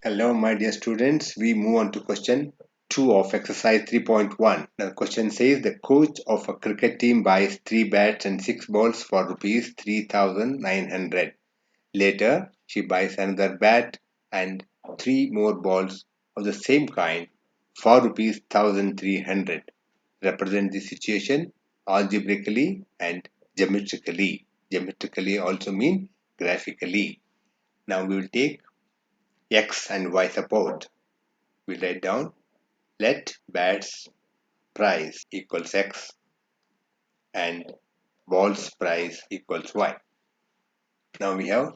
Hello, my dear students. We move on to question 2 of exercise 3.1. The question says the coach of a cricket team buys 3 bats and 6 balls for rupees 3,900. Later, she buys another bat and 3 more balls of the same kind for rupees 1,300. Represent the situation algebraically and geometrically. Geometrically also mean graphically. Now we will take X and Y support. We write down let bat's price equals X and ball's price equals Y. Now we have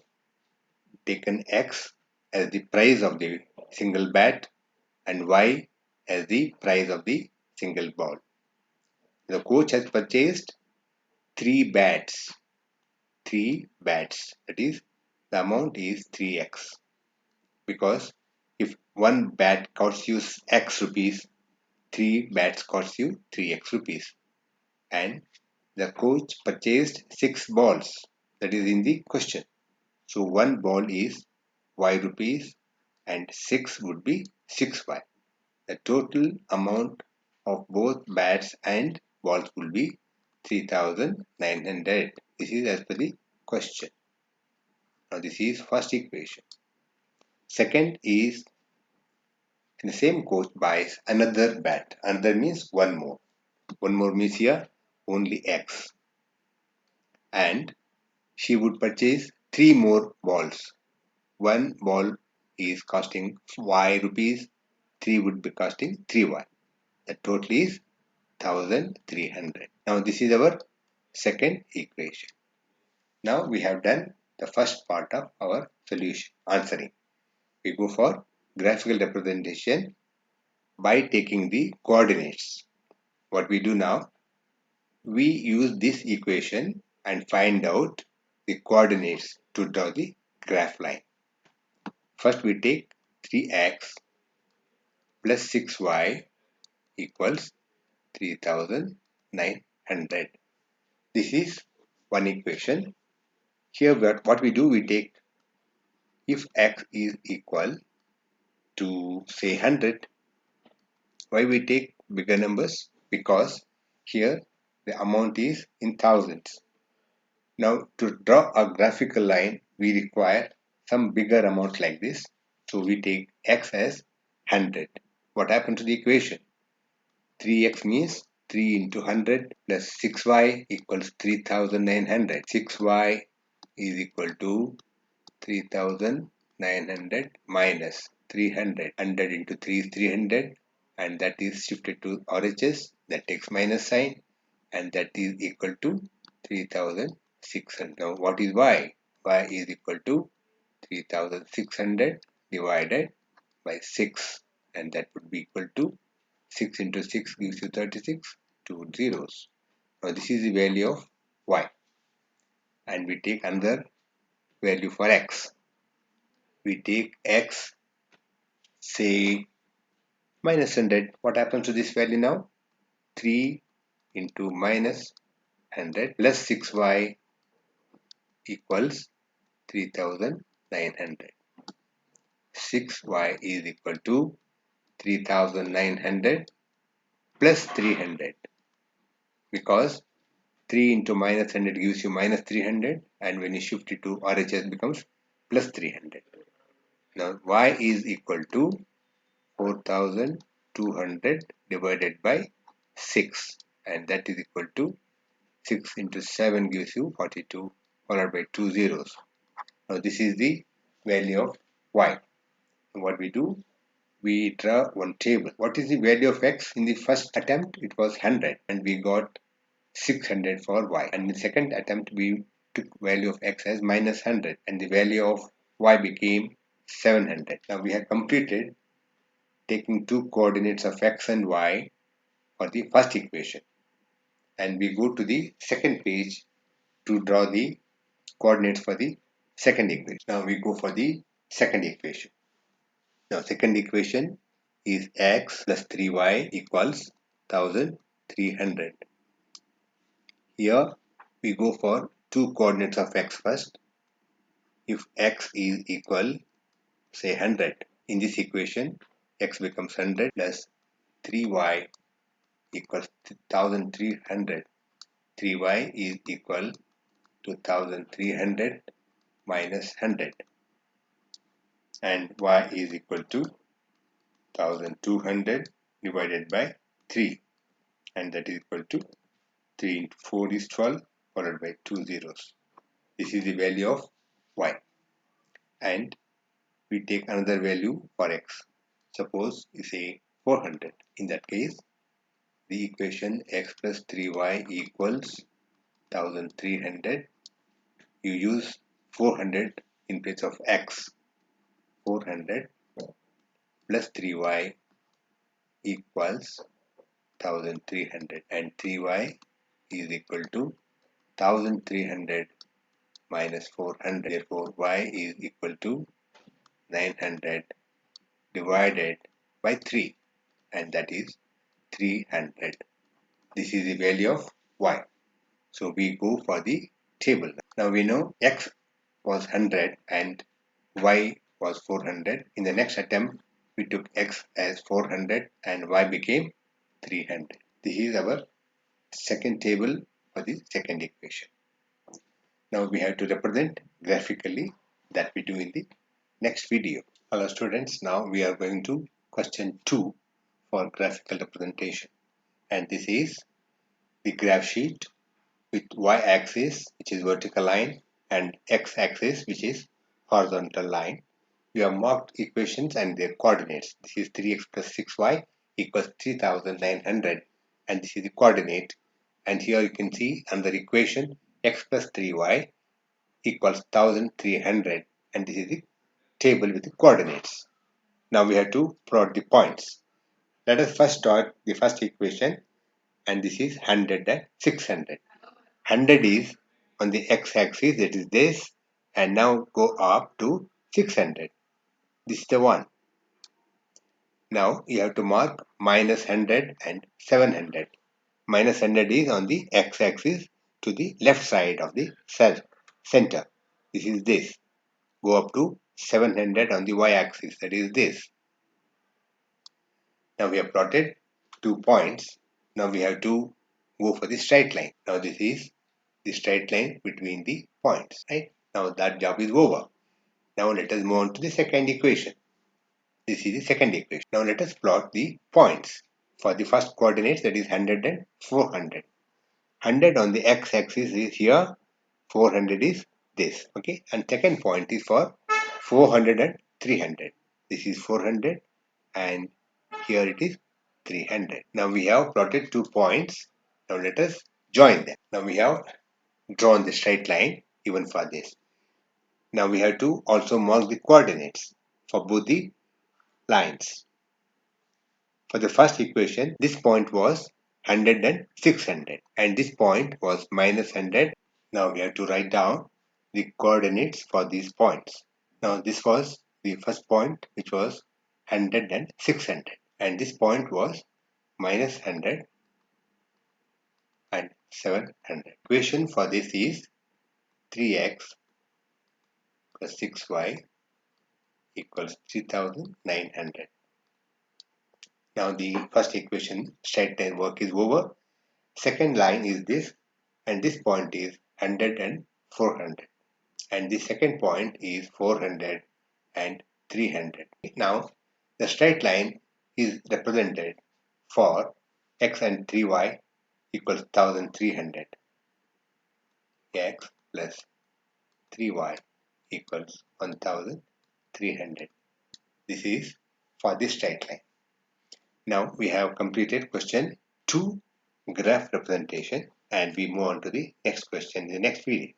taken X as the price of the single bat and Y as the price of the single ball. The coach has purchased 3 bats. 3 bats. That is, the amount is 3x. Because if one bat costs you X rupees, 3 bats cost you 3x rupees. And the coach purchased 6 balls. That is in the question. So one ball is Y rupees and 6 would be 6Y. The total amount of both bats and balls will be 3,900. This is as per the question. Now this is first equation. Second is the same coach buys another bat. Another means one more. One more means here only X. And she would purchase 3 more balls. One ball is costing Y rupees, 3 would be costing 3Y. The total is 1,300. Now this is our second equation. Now we have done the first part of our solution, answering. We go for graphical representation by taking the coordinates. What we do now, we use this equation and find out the coordinates to draw the graph line. First we take 3x plus 6y equals 3,900. This is one equation. Here what we do, we take if x is equal to say 100. Why we take bigger numbers? Because here the amount is in thousands. Now to draw a graphical line, we require some bigger amount like this. So we take x as 100. What happened to the equation? 3x means 3 into 100 plus 6y equals 3,900. 6y is equal to 3,900 minus 300. 100 into 3 is 300 and that is shifted to RHS. That takes minus sign and that is equal to 3,600. Now what is y? Y is equal to 3,600 divided by 6 and that would be equal to 6 into 6 gives you 36, 2 zeros. Now this is the value of y. And we take another value for x. We take x, say minus 100. What happens to this value now? 3 into minus 100 plus 6y equals 3,900. 6y is equal to 3,900 plus 300 because 3 into minus 100 gives you minus 300 and when you shift it to RHS becomes plus 300. Now y is equal to 4,200 divided by 6 and that is equal to 6 into 7 gives you 42 followed by 2 zeros. Now this is the value of y. And what we do? We draw one table. What is the value of x? In the first attempt it was 100 and we got 600 for y. And in the second attempt we took value of x as minus 100 and the value of y became 700. Now we have completed taking two coordinates of x and y for the first equation. And we go to the second page to draw the coordinates for the second equation. Now we go for the second equation. Now second equation is x plus 3y equals 1,300. Here we go for two coordinates of x first. If x is equal say 100 In this equation, x becomes 100 plus 3y equals 1300. 3y is equal to 1300 minus 100, and y is equal to 1200 divided by 3, and that is equal to 3 into 4 is 12 followed by 2 zeros. This is the value of y, and we take another value for x. Suppose we say 400. In that case, the equation x plus 3y equals 1300. You use 400 in place of x. 400 plus 3y equals 1300, and 3y is equal to 1300 minus 400. Therefore, y is equal to 900 divided by 3, and that is 300. This is the value of y. So we go for the table. Now we know x was 100 and y was 400. In the next attempt, we took x as 400 and y became 300. This is our second table for the second equation. Now we have to represent graphically, that we do in the next video. Hello students, now we are going to question 2 for graphical representation, and this is the graph sheet with y-axis, which is vertical line, and x-axis, which is horizontal line. We have marked equations and their coordinates. This is 3x plus 6y equals 3900, and this is the coordinate. And here you can see another equation, x plus 3y equals 1300, and this is the table with the coordinates. Now we have to plot the points. Let us first start the first equation, and this is 100 and 600. 100 is on the x-axis, that is this, and now go up to 600. This is the one. Now you have to mark minus 100 and 700. Minus 100 is on the x-axis to the left side of the cell center. This is this. Go up to 700 on the y-axis, that is this. Now we have plotted 2 points. Now we have to go for the straight line. Now this is the straight line between the points, right? Now that job is over. Now let us move on to the second equation. This is the second equation. Now let us plot the points. For the first coordinates, that is 100 and 400. 100 on the x-axis is here, 400 is this, okay? And second point is for 400 and 300. This is 400 and here it is 300. Now we have plotted 2 points. Now let us join them. Now we have drawn the straight line even for this. Now we have to also mark the coordinates for both the lines. For the first equation, this point was 100 and 600, and this point was minus 100. Now we have to write down the coordinates for these points. Now this was the first point, which was 100 and 600, and this point was minus 100 and 700. Equation for this is 3x plus 6y equals 3900. Now the first equation straight line work is over. Second line is this, and this point is 100 and 400, and the second point is 400 and 300. Now the straight line is represented for x and 3y equals 1300. X plus 3y equals 1300. This is for this straight line. Now we have completed question 2 graph representation, and we move on to the next question in the next video.